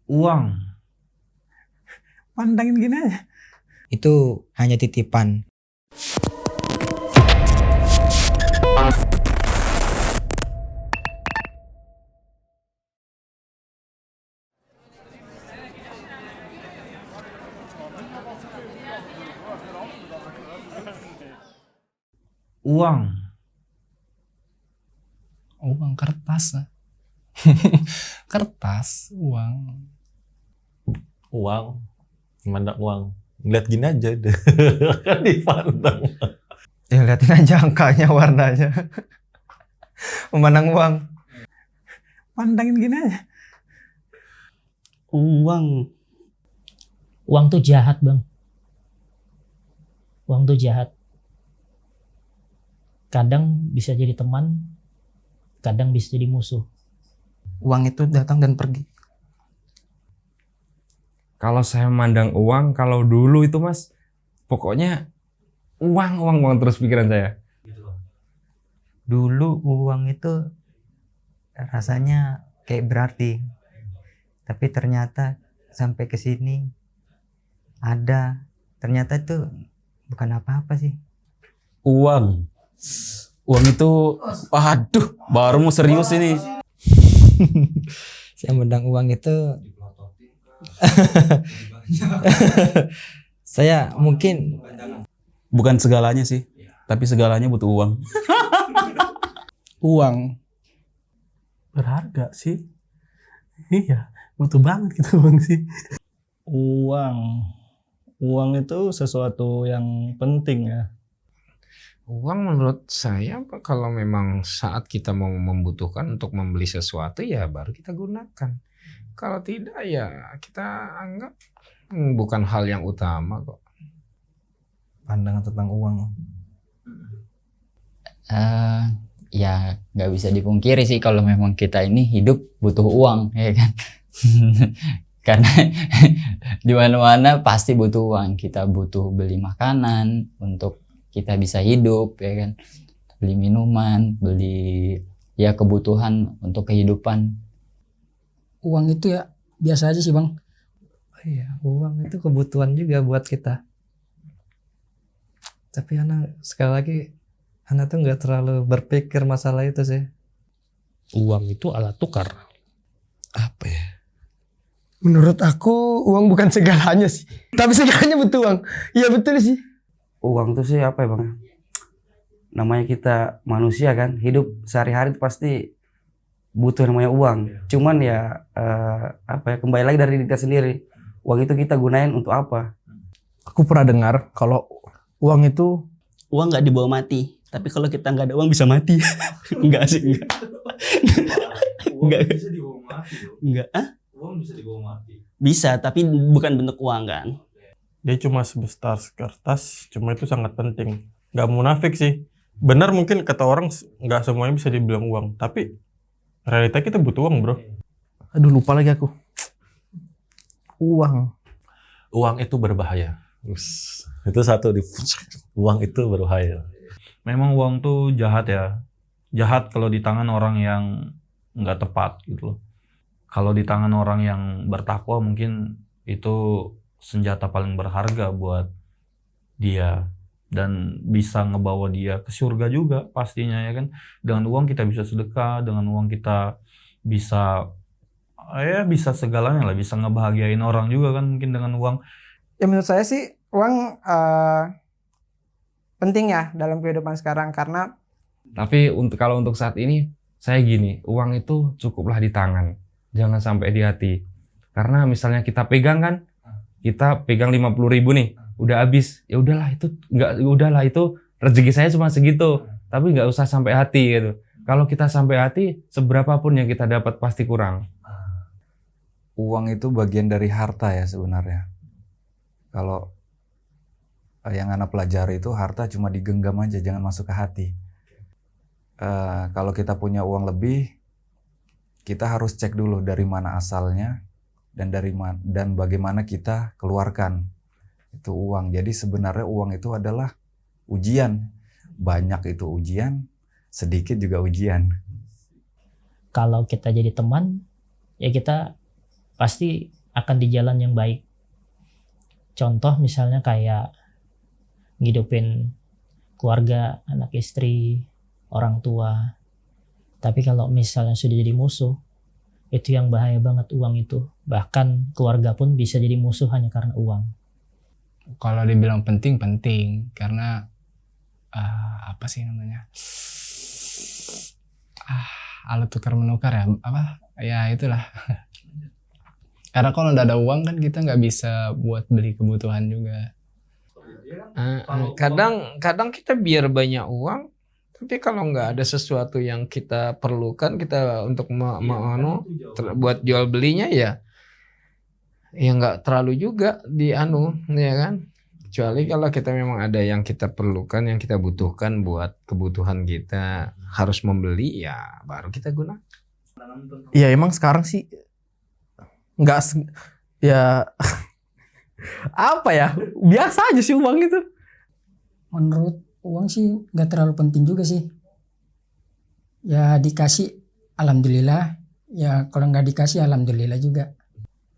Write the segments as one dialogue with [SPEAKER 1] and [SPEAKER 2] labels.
[SPEAKER 1] Uang. Pandangin gini aja.
[SPEAKER 2] Itu hanya titipan.
[SPEAKER 1] Uang.
[SPEAKER 3] Uang kertas. Kertas, uang.
[SPEAKER 4] Uang, memandang uang, ngeliat gini aja deh. Kan dipandang.
[SPEAKER 2] Ya liatin aja angkanya, warnanya. Memandang uang.
[SPEAKER 1] Pandangin gini aja.
[SPEAKER 5] Uang.
[SPEAKER 6] Uang tuh jahat, Bang. Uang tuh jahat. Kadang bisa jadi teman, kadang bisa jadi musuh.
[SPEAKER 2] Uang itu datang dan pergi.
[SPEAKER 7] Kalau saya memandang uang, kalau dulu itu Mas, pokoknya uang terus pikiran saya.
[SPEAKER 2] Dulu uang itu rasanya kayak berarti. Tapi ternyata sampai ke sini ada. Ternyata itu bukan apa-apa sih.
[SPEAKER 5] Uang itu, waduh, baru mau serius ini.
[SPEAKER 2] Saya memandang uang itu saya mungkin
[SPEAKER 5] Bukan segalanya sih, tapi segalanya butuh uang.
[SPEAKER 3] Uang berharga sih. Iya, butuh banget gitu Bang sih.
[SPEAKER 8] Uang itu sesuatu yang penting ya.
[SPEAKER 9] Uang menurut saya kalau memang saat kita mau membutuhkan untuk membeli sesuatu ya baru kita gunakan. Kalau tidak ya kita anggap bukan hal yang utama kok.
[SPEAKER 2] pandangan tentang uang.
[SPEAKER 10] Ya nggak bisa dipungkiri sih kalau memang kita ini hidup butuh uang, ya kan? Karena di mana-mana pasti butuh uang. Kita butuh beli makanan untuk kita bisa hidup, ya kan? Beli minuman, beli ya kebutuhan untuk kehidupan.
[SPEAKER 6] Uang itu ya biasa aja sih, Bang.
[SPEAKER 2] Iya, uang itu kebutuhan juga buat kita. Tapi anak sekali lagi, anak tuh nggak terlalu berpikir masalah itu sih.
[SPEAKER 8] Uang itu alat tukar.
[SPEAKER 5] Apa ya?
[SPEAKER 11] Menurut aku uang bukan segalanya sih. Tapi segalanya butuh uang. Iya betul sih.
[SPEAKER 12] Uang tuh sih apa ya Bang? Namanya kita manusia kan, hidup sehari-hari itu pasti butuh namanya uang. Cuman ya kembali lagi dari diri kita sendiri. Uang itu kita gunain untuk apa?
[SPEAKER 3] Aku pernah dengar kalau uang itu
[SPEAKER 5] Uang nggak dibawa mati, tapi kalau kita nggak ada uang bisa mati. Enggak sih, enggak. Enggak.
[SPEAKER 4] Bisa dibawa mati loh.
[SPEAKER 5] Enggak,
[SPEAKER 4] Uang bisa dibawa mati.
[SPEAKER 5] Bisa, tapi bukan bentuk uang kan.
[SPEAKER 8] dia cuma sebesar kertas, cuma itu sangat penting. Gak munafik sih. Benar mungkin kata orang nggak semuanya bisa dibilang uang, tapi realita kita butuh uang bro.
[SPEAKER 3] aduh lupa lagi aku. Uang.
[SPEAKER 4] Uang itu berbahaya. Itu satu uang itu berbahaya.
[SPEAKER 1] Memang uang tuh jahat ya. Jahat kalau di tangan orang yang nggak tepat gitu loh. Kalau di tangan orang yang bertakwa mungkin itu senjata paling berharga buat dia. Dan bisa ngebawa dia ke surga juga pastinya ya kan. Dengan uang kita bisa sedekah, dengan uang kita bisa bisa segalanya lah, bisa ngebahagiain orang juga kan mungkin dengan uang.
[SPEAKER 11] Ya menurut saya sih uang penting ya dalam kehidupan sekarang karena.
[SPEAKER 7] Tapi kalau untuk saat ini saya gini, uang itu cukuplah di tangan, jangan sampai di hati. Karena misalnya kita pegang kan, kita pegang 50.000 nih, udah habis, ya udahlah itu rezeki saya cuma segitu, tapi nggak usah sampai hati gitu. Kalau kita sampai hati, seberapapun yang kita dapat pasti kurang.
[SPEAKER 13] Uang itu bagian dari harta ya sebenarnya. Kalau yang anak pelajari itu harta cuma digenggam aja, jangan masuk ke hati. Kalau kita punya uang lebih, kita harus cek dulu dari mana asalnya dan dan bagaimana kita keluarkan itu uang. Jadi sebenarnya uang itu adalah ujian. Banyak itu ujian, sedikit juga ujian.
[SPEAKER 6] Kalau kita jadi teman, ya kita pasti akan di jalan yang baik. Contoh misalnya kayak ngidupin keluarga, anak istri, orang tua. Tapi kalau misalnya sudah jadi musuh, itu yang bahaya banget uang itu. Bahkan keluarga pun bisa jadi musuh hanya karena uang.
[SPEAKER 14] Kalau dibilang penting karena apa sih namanya? Alat tukar menukar ya, apa? Ya itulah. Karena kalau udah ada uang kan kita nggak bisa buat beli kebutuhan juga.
[SPEAKER 9] Kadang kita biar banyak uang, tapi kalau nggak ada sesuatu yang kita perlukan, kita untuk buat jual belinya ya nggak terlalu juga ya kan. Kecuali kalau kita memang ada yang kita perlukan, yang kita butuhkan buat kebutuhan kita, harus membeli, ya baru kita gunakan.
[SPEAKER 3] Ya emang sekarang sih nggak ya apa ya, biasa aja sih uang itu.
[SPEAKER 15] Menurut uang sih nggak terlalu penting juga sih. Ya dikasih alhamdulillah, ya kalau nggak dikasih alhamdulillah juga.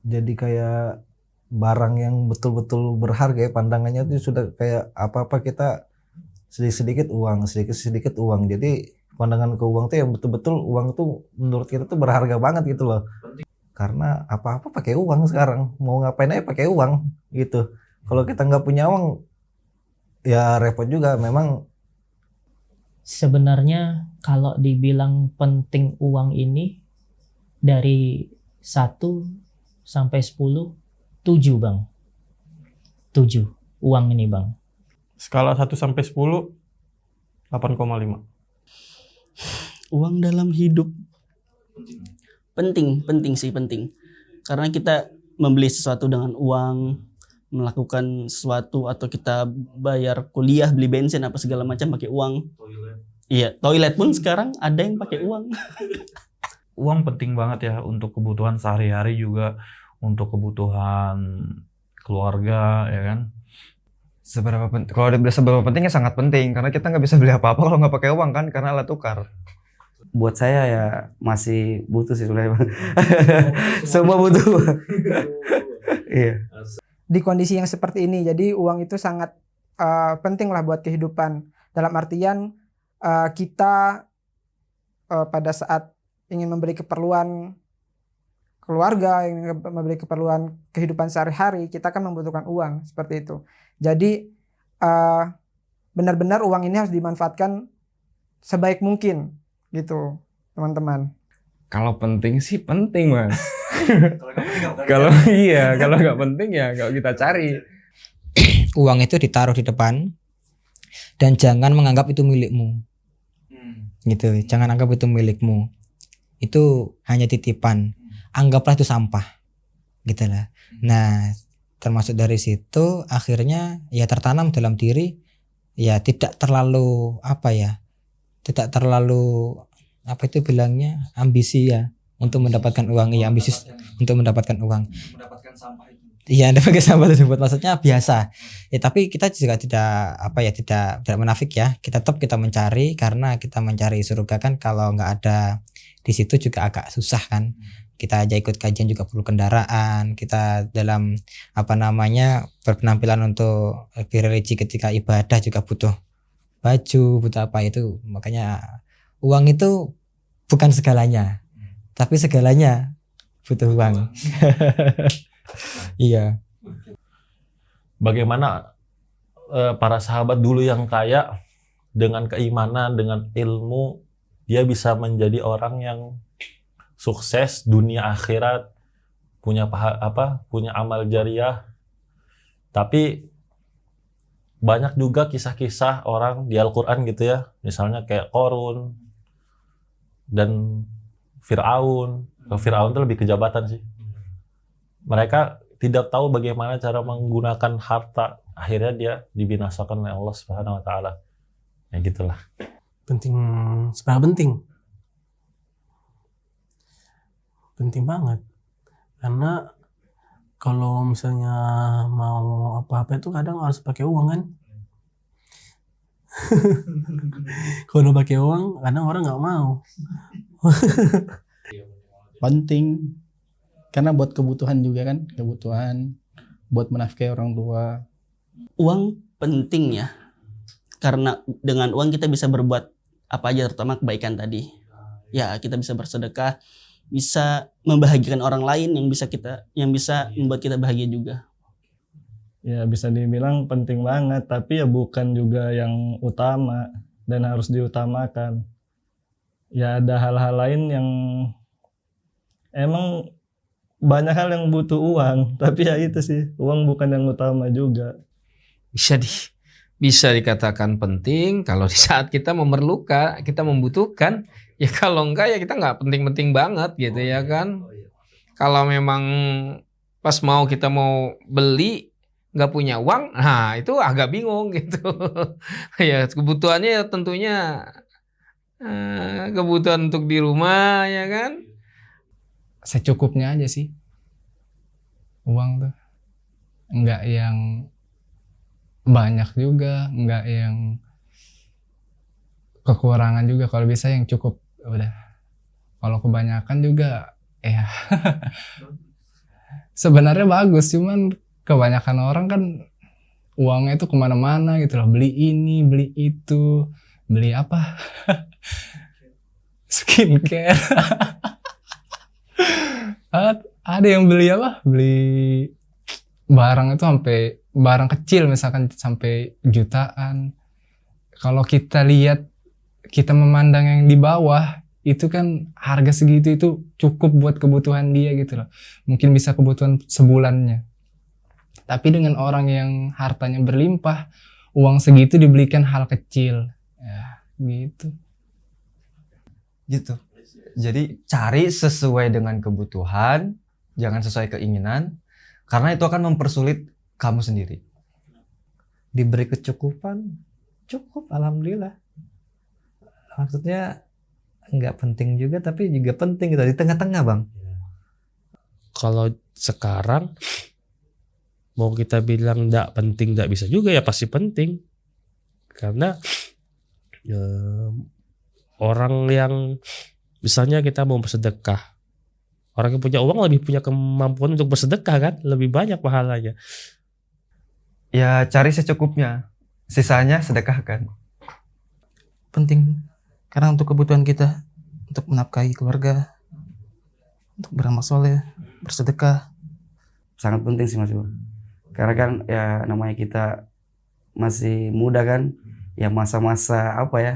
[SPEAKER 4] Jadi kayak barang yang betul-betul berharga ya, pandangannya itu sudah kayak apa-apa kita sedikit-sedikit uang. Jadi pandangan ke uang tuh yang betul-betul uang tuh menurut kita tuh berharga banget gitu loh. Karena apa-apa pakai uang sekarang, mau ngapain aja pakai uang gitu. Kalau kita nggak punya uang ya repot juga memang.
[SPEAKER 6] Sebenarnya kalau dibilang penting uang ini, dari 1 sampai 10, 7 bang. 7 uang ini bang.
[SPEAKER 8] Skala 1 sampai 10, 8,5.
[SPEAKER 5] Uang dalam hidup penting sih. Karena kita membeli sesuatu dengan uang, melakukan sesuatu, atau kita bayar kuliah, beli bensin apa segala macam pakai uang. Iya, toilet pun sekarang ada yang pakai uang.
[SPEAKER 1] Uang penting banget ya untuk kebutuhan sehari-hari, juga untuk kebutuhan keluarga, ya kan.
[SPEAKER 7] Kalau dibilang seberapa pentingnya sangat penting, karena kita nggak bisa beli apa-apa kalau nggak pakai uang kan, karena alat tukar.
[SPEAKER 12] Buat saya ya masih butuh sih sebenarnya. Semua butuh. Iya.
[SPEAKER 11] Di kondisi yang seperti ini, jadi uang itu sangat penting lah buat kehidupan. Dalam artian kita pada saat ingin membeli keperluan keluarga, ingin membeli keperluan kehidupan sehari-hari, kita kan membutuhkan uang seperti itu. Jadi benar-benar uang ini harus dimanfaatkan sebaik mungkin gitu, teman-teman.
[SPEAKER 7] Kalau penting sih penting mas. Kalau nggak penting ya nggak kita cari.
[SPEAKER 14] Uang itu ditaruh di depan dan jangan menganggap itu milikmu. Gitu, jangan anggap itu milikmu. Itu hanya titipan. Anggaplah itu sampah. Gitu lah. Nah, termasuk dari situ akhirnya ya tertanam dalam diri ya tidak terlalu tidak terlalu ambisi ya untuk mendapatkan uang. Iya, ambisius untuk mendapatkan uang.
[SPEAKER 12] Mendapatkan sampah itu.
[SPEAKER 14] Iya, mendapatkan sampah tersebut, maksudnya biasa. Ya tapi kita juga tidak menafik ya. Kita tetap mencari, karena kita mencari surga kan kalau nggak ada di situ juga agak susah kan. Kita aja ikut kajian juga perlu kendaraan, kita dalam berpenampilan untuk berreligi ketika ibadah juga butuh baju, butuh apa itu. Makanya uang itu bukan segalanya, tapi segalanya butuh uang. Iya.
[SPEAKER 4] Bagaimana para sahabat dulu yang kaya dengan keimanan, dengan ilmu, dia bisa menjadi orang yang sukses dunia akhirat, punya amal jariah. Tapi banyak juga kisah-kisah orang di Al-Quran gitu ya, misalnya kayak Qorun dan Fir'aun. Fir'aun itu lebih ke jabatan sih. Mereka tidak tahu bagaimana cara menggunakan harta, akhirnya dia dibinasakan oleh Allah Subhanahu wa taala. Ya gitulah.
[SPEAKER 3] Penting banget. Karena kalau misalnya mau apa-apa itu kadang harus pakai uang kan. Kalau pakai uang kadang orang nggak mau.
[SPEAKER 5] Penting.
[SPEAKER 16] Karena buat kebutuhan juga kan, kebutuhan buat menafkahi orang tua.
[SPEAKER 5] Uang penting ya, karena dengan uang kita bisa berbuat apa aja, terutama kebaikan tadi. Ya, kita bisa bersedekah, bisa membahagiakan orang lain yang bisa membuat kita bahagia juga.
[SPEAKER 17] Ya bisa dibilang penting banget, tapi ya bukan juga yang utama dan harus diutamakan. Ya ada hal-hal lain yang emang banyak hal yang butuh uang, tapi ya itu sih, uang bukan yang utama juga.
[SPEAKER 9] Bisa dikatakan penting kalau di saat kita memerlukan, kita membutuhkan. Ya kalau enggak ya kita nggak penting-penting banget gitu ya kan. Kalau memang pas kita mau beli nggak punya uang, nah itu agak bingung gitu. Ya kebutuhannya ya tentunya kebutuhan untuk di rumah ya kan.
[SPEAKER 2] Secukupnya aja sih. Uang tuh nggak yang banyak juga, nggak yang kekurangan juga. Kalau bisa yang cukup udah. Kalau kebanyakan juga ya sebenarnya bagus, cuman kebanyakan orang kan uangnya itu kemana-mana gitu loh. Beli ini, beli itu, beli apa? Skincare. Ada yang beli apa? Beli barang itu sampai barang kecil misalkan sampai jutaan. Kalau kita lihat, kita memandang yang di bawah, itu kan harga segitu itu cukup buat kebutuhan dia gitu loh. Mungkin bisa kebutuhan sebulannya. Tapi dengan orang yang hartanya berlimpah, uang segitu dibelikan hal kecil. Ya, gitu.
[SPEAKER 18] Gitu. Jadi cari sesuai dengan kebutuhan, jangan sesuai keinginan, karena itu akan mempersulit kamu sendiri.
[SPEAKER 2] Diberi kecukupan, cukup, alhamdulillah. Maksudnya nggak penting juga, tapi juga penting gitu, di tengah-tengah bang.
[SPEAKER 4] Kalau sekarang mau kita bilang nggak penting, nggak bisa juga, ya pasti penting. Karena orang yang misalnya kita mau bersedekah, orang yang punya uang lebih punya kemampuan untuk bersedekah kan, lebih banyak pahalanya.
[SPEAKER 18] Ya cari secukupnya, sisanya sedekahkan.
[SPEAKER 16] Penting karena untuk kebutuhan kita, untuk menafkahi keluarga, untuk beramal soleh, bersedekah.
[SPEAKER 12] Sangat penting sih Mas Bro. Karena kan ya namanya kita masih muda kan, ya masa-masa apa ya,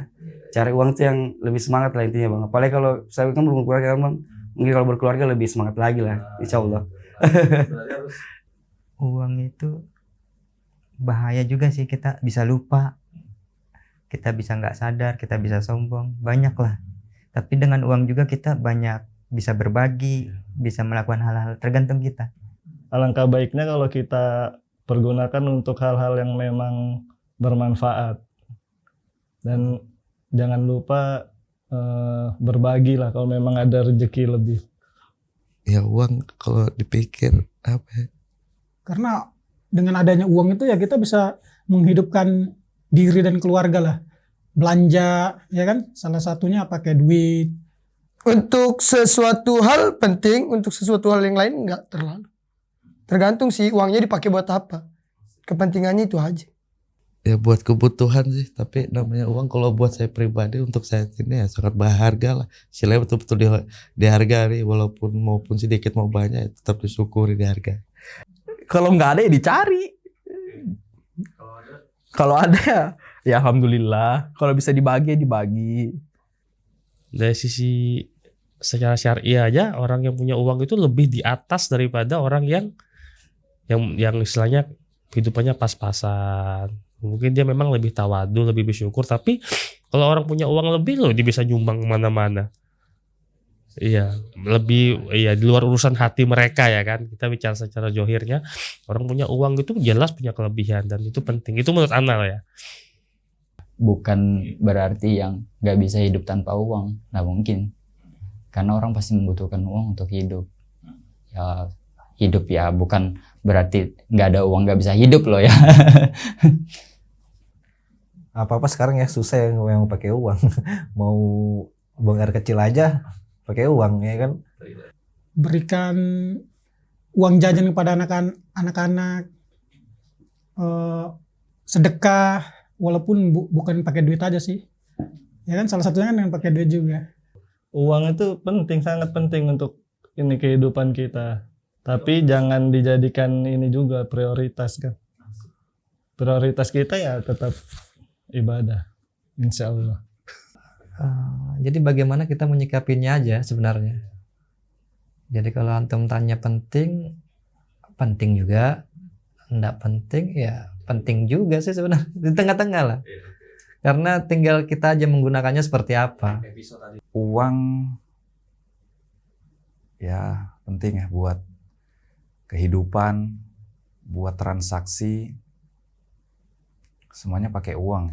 [SPEAKER 12] cari uang tuh yang lebih semangat lah intinya bang. Apalagi kalau saya kan belum berkeluarga bang, mungkin kalau berkeluarga lebih semangat lagi lah, insya Allah.
[SPEAKER 14] Uang itu bahaya juga sih, kita bisa lupa, kita bisa nggak sadar, kita bisa sombong, banyak lah. Tapi dengan uang juga kita banyak bisa berbagi, bisa melakukan hal-hal, tergantung kita.
[SPEAKER 17] Alangkah baiknya kalau kita pergunakan untuk hal-hal yang memang bermanfaat. Dan jangan lupa berbagi lah kalau memang ada rezeki lebih.
[SPEAKER 19] Ya uang kalau dipikir apa ya?
[SPEAKER 15] Karena dengan adanya uang itu ya kita bisa menghidupkan diri dan keluarga lah. Belanja ya kan, salah satunya pakai duit.
[SPEAKER 11] Untuk sesuatu hal penting, untuk sesuatu hal yang lain enggak terlalu. Tergantung sih uangnya dipakai buat apa. Kepentingannya itu aja.
[SPEAKER 19] Ya buat kebutuhan sih, tapi namanya uang kalau buat saya pribadi, untuk saya ini ya sangat berharga lah. Istilahnya betul-betul dihargai, walaupun maupun sedikit mau banyak tetap disyukuri, dihargai.
[SPEAKER 3] Kalau nggak ada ya dicari. Kalau ada ya alhamdulillah. Kalau bisa dibagi ya dibagi.
[SPEAKER 4] Dari sisi secara syar'i aja, orang yang punya uang itu lebih di atas daripada orang yang istilahnya kehidupannya pas-pasan. Mungkin dia memang lebih tawadu, lebih bersyukur. Tapi kalau orang punya uang lebih loh, dia bisa nyumbang kemana-mana. Iya, lebih di luar urusan hati mereka ya kan. Kita bicara secara johirnya, orang punya uang itu jelas punya kelebihan dan itu penting. Itu menurut Anal ya.
[SPEAKER 10] Bukan berarti yang nggak bisa hidup tanpa uang, nggak mungkin. Karena orang pasti membutuhkan uang untuk hidup. Ya hidup ya bukan berarti nggak ada uang nggak bisa hidup loh ya.
[SPEAKER 20] Apa-apa sekarang ya susah yang pakai uang. Mau buang air kecil aja pakai uang ya kan.
[SPEAKER 21] berikan uang jajan kepada anak-anak, sedekah, walaupun bukan pakai duit aja sih. Ya kan salah satunya kan dengan pakai duit juga.
[SPEAKER 17] Uang itu penting, sangat penting untuk ini kehidupan kita. Tapi jangan dijadikan ini juga prioritas kan. Prioritas kita ya tetap ibadah, insya Allah.
[SPEAKER 14] Jadi bagaimana kita menyikapinya aja sebenarnya. Jadi kalau antum tanya penting, penting juga. Enggak penting, ya penting juga sih sebenarnya. Di tengah-tengah lah. Karena tinggal kita aja menggunakannya seperti apa.
[SPEAKER 13] Uang ya penting ya buat kehidupan, buat transaksi, semuanya pakai uang.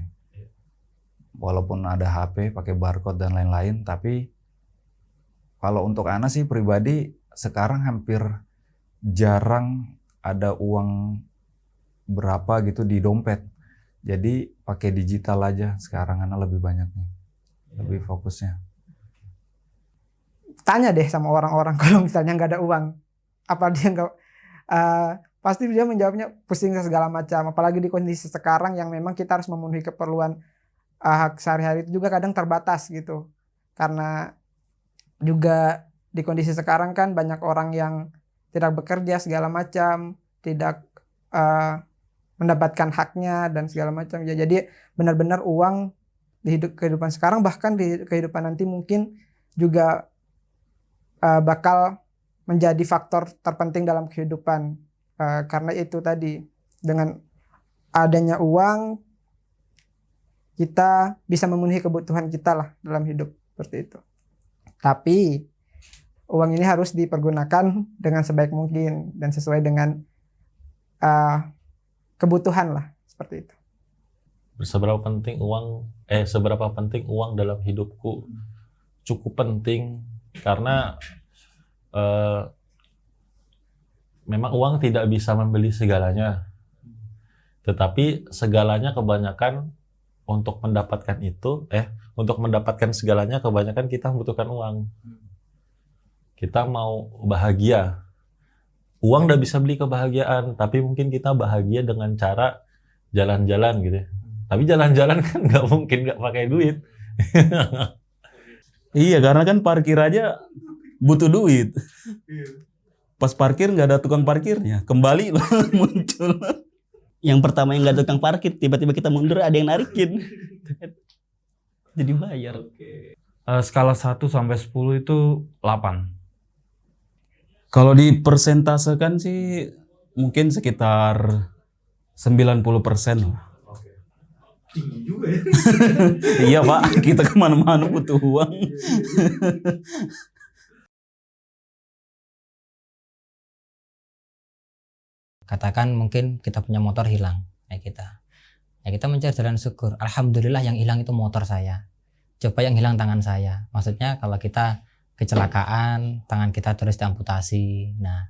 [SPEAKER 13] Walaupun ada HP, pakai barcode dan lain-lain, tapi kalau untuk Ana sih pribadi sekarang hampir jarang ada uang berapa gitu di dompet. Jadi pakai digital aja sekarang Ana lebih banyak nih, lebih fokusnya.
[SPEAKER 11] Tanya deh sama orang-orang kalau misalnya nggak ada uang, apa dia nggak pasti dia menjawabnya pusing segala macam. Apalagi di kondisi sekarang yang memang kita harus memenuhi keperluan hak sehari-hari itu juga kadang terbatas gitu. Karena juga di kondisi sekarang kan banyak orang yang tidak bekerja segala macam, tidak mendapatkan haknya dan segala macam. Ya, jadi benar-benar uang di kehidupan sekarang, bahkan di kehidupan nanti mungkin juga bakal menjadi faktor terpenting dalam kehidupan. Karena itu tadi, dengan adanya uang kita bisa memenuhi kebutuhan kita lah dalam hidup, seperti itu. Tapi uang ini harus dipergunakan dengan sebaik mungkin dan sesuai dengan kebutuhan lah, seperti itu.
[SPEAKER 4] Seberapa penting uang dalam hidupku? Cukup penting karena memang uang tidak bisa membeli segalanya, tetapi segalanya kebanyakan untuk mendapatkan segalanya kebanyakan kita membutuhkan uang. Kita mau bahagia, uang udah bisa beli kebahagiaan, tapi mungkin kita bahagia dengan cara jalan-jalan gitu. Tapi jalan-jalan kan nggak mungkin nggak pakai duit.
[SPEAKER 22] Iya, karena kan parkir aja butuh duit. Pas parkir nggak ada tukang parkirnya, kembali loh muncul.
[SPEAKER 5] Yang pertama yang nggak ada tukang parkir, tiba-tiba kita mundur ada yang narikin. Jadi bayar.
[SPEAKER 1] Skala 1 sampai 10 itu 8.
[SPEAKER 22] Kalau dipersentasekan sih mungkin sekitar 90% lah.
[SPEAKER 23] Tinggi juga ya.
[SPEAKER 22] Iya Pak, kita kemana-mana butuh uang.
[SPEAKER 14] Katakan mungkin kita punya motor hilang, ya kita mencari jalan syukur. Alhamdulillah yang hilang itu motor saya. Coba yang hilang tangan saya. Maksudnya kalau kita kecelakaan, tangan kita terus diamputasi. Nah,